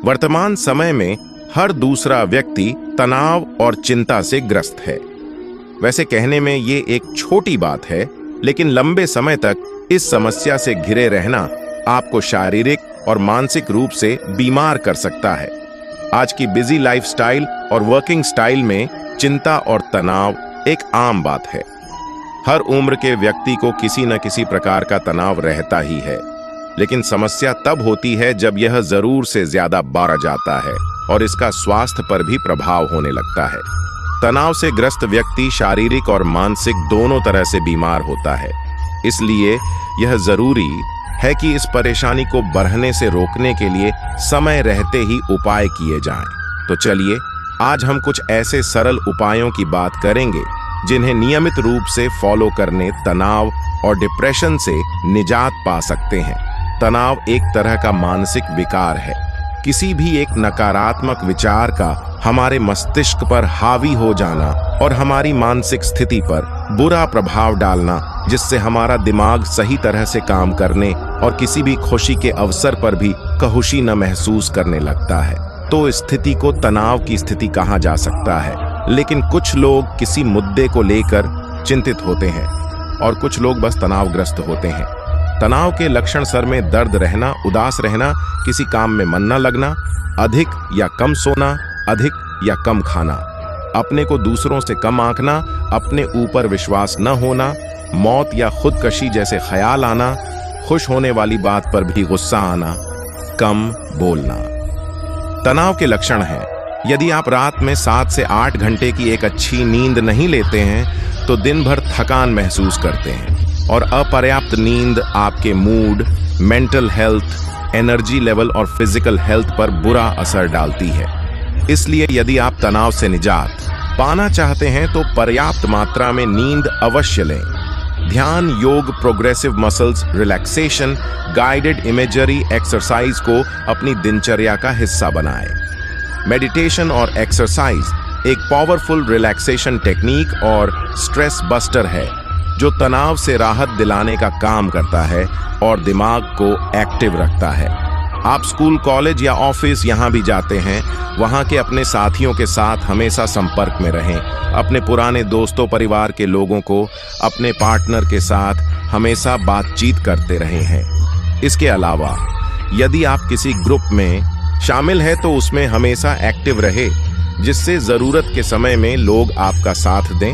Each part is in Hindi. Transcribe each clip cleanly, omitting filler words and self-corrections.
वर्तमान समय में हर दूसरा व्यक्ति तनाव और चिंता से ग्रस्त है। वैसे कहने में ये एक छोटी बात है, लेकिन लंबे समय तक इस समस्या से घिरे रहना आपको शारीरिक और मानसिक रूप से बीमार कर सकता है। आज की बिजी लाइफस्टाइल और वर्किंग स्टाइल में चिंता और तनाव एक आम बात है। हर उम्र के व्यक्ति को किसी न किसी प्रकार का तनाव रहता ही है, लेकिन समस्या तब होती है जब यह जरूर से ज्यादा बढ़ जाता है और इसका स्वास्थ्य पर भी प्रभाव होने लगता है। तनाव से ग्रस्त व्यक्ति शारीरिक और मानसिक दोनों तरह से बीमार होता है। इसलिए यह जरूरी है कि इस परेशानी को बढ़ने से रोकने के लिए समय रहते ही उपाय किए जाएं। तो चलिए आज हम कुछ ऐसे सरल उपायों की बात करेंगे जिन्हें नियमित रूप से फॉलो करने तनाव और डिप्रेशन से निजात पा सकते हैं। तनाव एक तरह का मानसिक विकार है। किसी भी एक नकारात्मक विचार का हमारे मस्तिष्क पर हावी हो जाना और हमारी मानसिक स्थिति पर बुरा प्रभाव डालना, जिससे हमारा दिमाग सही तरह से काम करने और किसी भी खुशी के अवसर पर भी कहुशी न महसूस करने लगता है। तो इस स्थिति को तनाव की स्थिति कहा जा सकता है। लेकिन कुछ लोग किसी मुद्दे को लेकर चिंतित होते हैं और कुछ लोग बस तनावग्रस्त होते हैं। तनाव के लक्षण सर में दर्द रहना, उदास रहना, किसी काम में मन न लगना, अधिक या कम सोना, अधिक या कम खाना, अपने को दूसरों से कम आंकना, अपने ऊपर विश्वास न होना, मौत या खुदकशी जैसे ख्याल आना, खुश होने वाली बात पर भी गुस्सा आना, कम बोलना। तनाव के लक्षण हैं। यदि आप रात में 7 से 8 घंटे की एक अच्छी नींद नहीं लेते हैं तो दिन भर थकान महसूस करते हैं और अपर्याप्त नींद आपके mood, mental health, energy level और फिजिकल हेल्थ पर बुरा असर डालती है। इसलिए यदि आप तनाव से निजात पाना चाहते हैं तो पर्याप्त मात्रा में नींद अवश्य लें। ध्यान, योग, progressive muscles relaxation, guided imagery exercise को अपनी दिनचर्या का हिस्सा बनाएं। मेडिटेशन और एक्सरसाइज एक पावरफुल रिलैक्सेशन टेक्निक और स्ट्रेस बस्टर है जो तनाव से राहत दिलाने का काम करता है और दिमाग को एक्टिव रखता है। आप स्कूल, कॉलेज या ऑफिस यहाँ भी जाते हैं, वहाँ के अपने साथियों के साथ हमेशा संपर्क में रहें। अपने पुराने दोस्तों, परिवार के लोगों को अपने पार्टनर के साथ हमेशा बातचीत करते रहे हैं। इसके अलावा यदि आप किसी ग्रुप में शामिल है तो उसमें हमेशा एक्टिव रहे, जिससे जरूरत के समय में लोग आपका साथ दें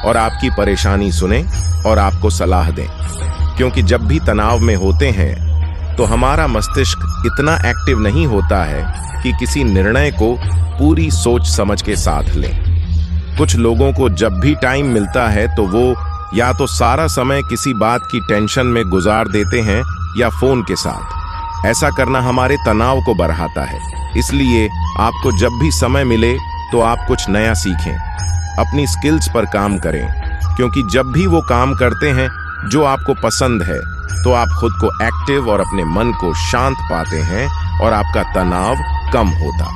और आपकी परेशानी सुनें और आपको सलाह दें। क्योंकि जब भी तनाव में होते हैं तो हमारा मस्तिष्क इतना एक्टिव नहीं होता है कि किसी निर्णय को पूरी सोच समझ के साथ लें। कुछ लोगों को जब भी टाइम मिलता है तो वो या तो सारा समय किसी बात की टेंशन में गुजार देते हैं या फोन के साथ। ऐसा करना हमारे तनाव को बढ़ाता है। इसलिए आपको जब भी समय मिले तो आप कुछ नया सीखें, अपनी स्किल्स पर काम करें, क्योंकि जब भी वो काम करते हैं जो आपको पसंद है तो आप खुद को एक्टिव और अपने मन को शांत पाते हैं और आपका तनाव कम होता।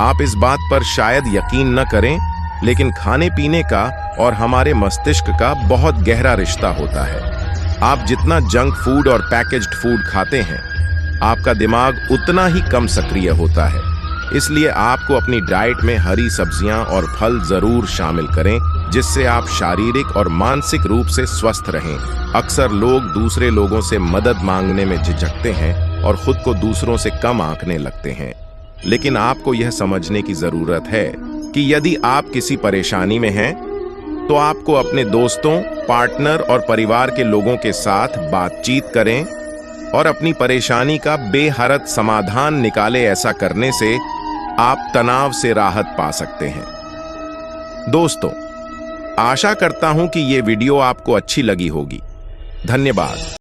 आप इस बात पर शायद यकीन न करें, लेकिन खाने पीने का और हमारे मस्तिष्क का बहुत गहरा रिश्ता होता है। आप जितना जंक फूड और पैकेज्ड फूड खाते हैं, आपका दिमाग उतना ही कम सक्रिय होता है। इसलिए आपको अपनी डाइट में हरी सब्जियां और फल जरूर शामिल करें, जिससे आप शारीरिक और मानसिक रूप से स्वस्थ रहें। अक्सर लोग दूसरे लोगों से मदद मांगने में झिझकते हैं और खुद को दूसरों से कम आंकने लगते हैं। लेकिन आपको यह समझने की जरूरत है कि यदि आप किसी परेशानी में हैं तो आपको अपने दोस्तों, पार्टनर और परिवार के लोगों के साथ बातचीत करें और अपनी परेशानी का बेहरत समाधान निकाले। ऐसा करने से आप तनाव से राहत पा सकते हैं। दोस्तों, आशा करता हूं कि ये वीडियो आपको अच्छी लगी होगी। धन्यवाद।